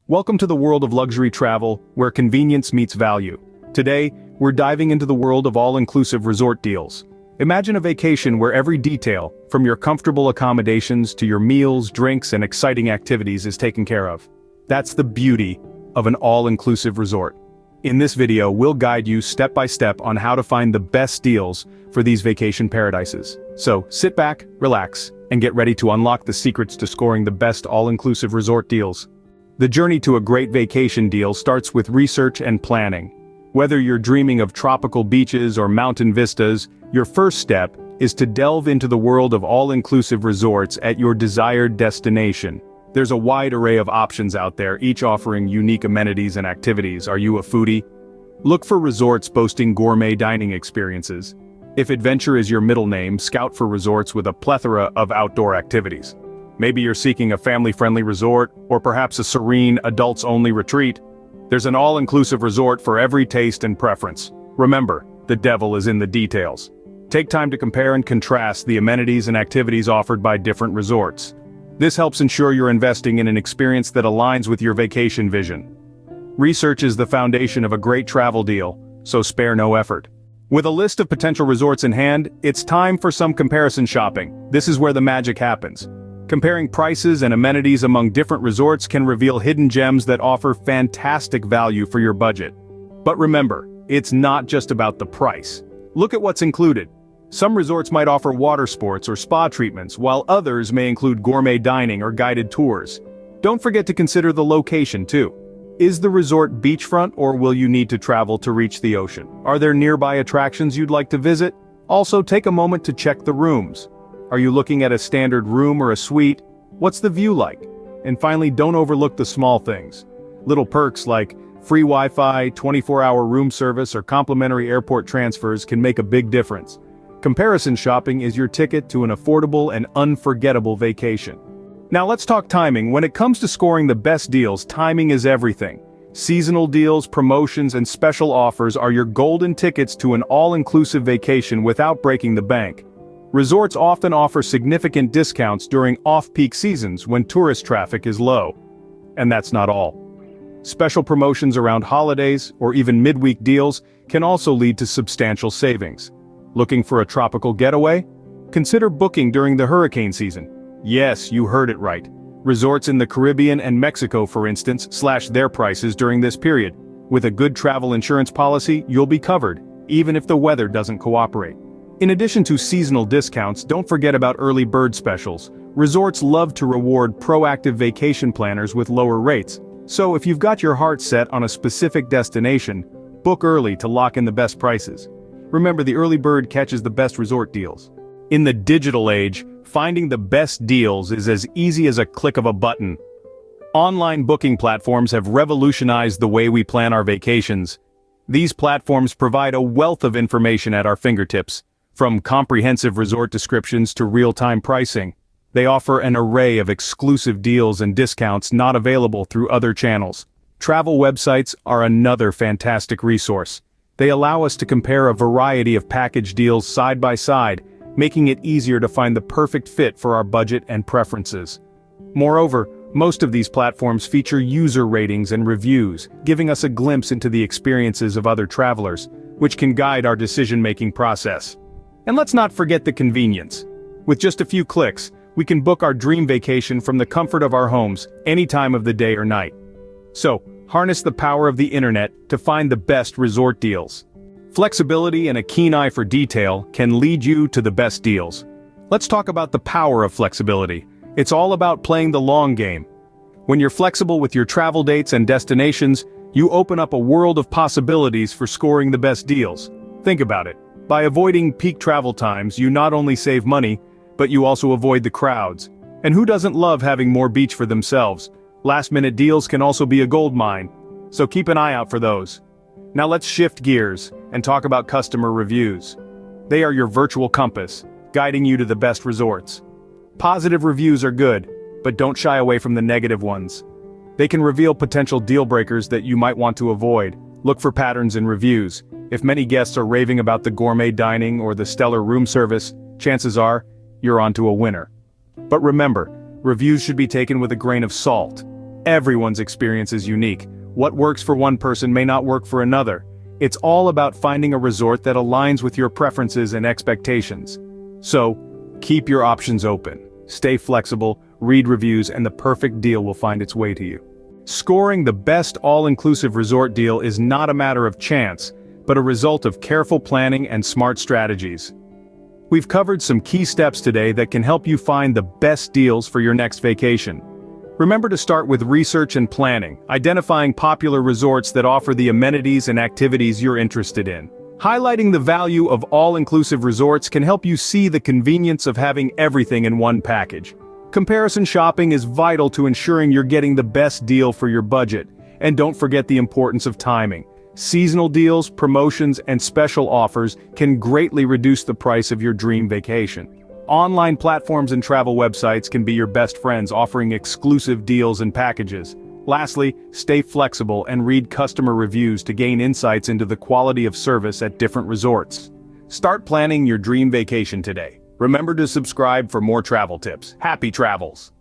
Welcome to the world of luxury travel, where convenience meets value. Today, we're diving into the world of all-inclusive resort deals. Imagine a vacation where every detail, from your comfortable accommodations to your meals, drinks, and exciting activities is taken care of. That's the beauty of an all-inclusive resort. In this video, we'll guide you step by step on how to find the best deals for these vacation paradises. So, sit back, relax, and get ready to unlock the secrets to scoring the best all-inclusive resort deals. The journey to a great vacation deal starts with research and planning. Whether you're dreaming of tropical beaches or mountain vistas, your first step is to delve into the world of all-inclusive resorts at your desired destination. There's a wide array of options out there, each offering unique amenities and activities. Are you a foodie? Look for resorts boasting gourmet dining experiences. If adventure is your middle name, scout for resorts with a plethora of outdoor activities. Maybe you're seeking a family-friendly resort, or perhaps a serene, adults-only retreat. There's an all-inclusive resort for every taste and preference. Remember, the devil is in the details. Take time to compare and contrast the amenities and activities offered by different resorts. This helps ensure you're investing in an experience that aligns with your vacation vision. Research is the foundation of a great travel deal, so spare no effort. With a list of potential resorts in hand, it's time for some comparison shopping. This is where the magic happens. Comparing prices and amenities among different resorts can reveal hidden gems that offer fantastic value for your budget. But remember, it's not just about the price. Look at what's included. Some resorts might offer water sports or spa treatments, while others may include gourmet dining or guided tours. Don't forget to consider the location too. Is the resort beachfront, or will you need to travel to reach the ocean? Are there nearby attractions you'd like to visit? Also, take a moment to check the rooms. Are you looking at a standard room or a suite? What's the view like? And finally, don't overlook the small things. Little perks like free Wi-Fi, 24-hour room service, or complimentary airport transfers can make a big difference. Comparison shopping is your ticket to an affordable and unforgettable vacation. Now let's talk timing. When it comes to scoring the best deals, timing is everything. Seasonal deals, promotions, and special offers are your golden tickets to an all-inclusive vacation without breaking the bank. Resorts often offer significant discounts during off-peak seasons when tourist traffic is low. And that's not all. Special promotions around holidays, or even midweek deals, can also lead to substantial savings. Looking for a tropical getaway? Consider booking during the hurricane season. Yes, you heard it right. Resorts in the Caribbean and Mexico, for instance, slash their prices during this period. With a good travel insurance policy, you'll be covered, even if the weather doesn't cooperate. In addition to seasonal discounts, don't forget about early bird specials. Resorts love to reward proactive vacation planners with lower rates. So if you've got your heart set on a specific destination, book early to lock in the best prices. Remember, the early bird catches the best resort deals. In the digital age, finding the best deals is as easy as a click of a button. Online booking platforms have revolutionized the way we plan our vacations. These platforms provide a wealth of information at our fingertips, from comprehensive resort descriptions to real-time pricing. They offer an array of exclusive deals and discounts not available through other channels. Travel websites are another fantastic resource. They allow us to compare a variety of package deals side by side, making it easier to find the perfect fit for our budget and preferences. Moreover, most of these platforms feature user ratings and reviews, giving us a glimpse into the experiences of other travelers, which can guide our decision-making process. And let's not forget the convenience. With just a few clicks, we can book our dream vacation from the comfort of our homes, any time of the day or night. So, harness the power of the internet to find the best resort deals. Flexibility and a keen eye for detail can lead you to the best deals. Let's talk about the power of flexibility. It's all about playing the long game. When you're flexible with your travel dates and destinations, you open up a world of possibilities for scoring the best deals. Think about it. By avoiding peak travel times, you not only save money, but you also avoid the crowds. And who doesn't love having more beach for themselves? Last-minute deals can also be a goldmine, so keep an eye out for those. Now let's shift gears and talk about customer reviews. They are your virtual compass, guiding you to the best resorts. Positive reviews are good, but don't shy away from the negative ones. They can reveal potential deal breakers that you might want to avoid. Look for patterns in reviews. If many guests are raving about the gourmet dining or the stellar room service, chances are you're onto a winner. But remember, reviews should be taken with a grain of salt. Everyone's experience is unique. What works for one person may not work for another. It's all about finding a resort that aligns with your preferences and expectations. So, keep your options open. Stay flexible, read reviews, and the perfect deal will find its way to you. Scoring the best all-inclusive resort deal is not a matter of chance, but a result of careful planning and smart strategies. We've covered some key steps today that can help you find the best deals for your next vacation. Remember to start with research and planning, identifying popular resorts that offer the amenities and activities you're interested in. Highlighting the value of all-inclusive resorts can help you see the convenience of having everything in one package. Comparison shopping is vital to ensuring you're getting the best deal for your budget. And don't forget the importance of timing. Seasonal deals, promotions, and special offers can greatly reduce the price of your dream vacation. Online platforms and travel websites can be your best friends, offering exclusive deals and packages. Lastly, stay flexible and read customer reviews to gain insights into the quality of service at different resorts. Start planning your dream vacation today. Remember to subscribe for more travel tips. Happy travels!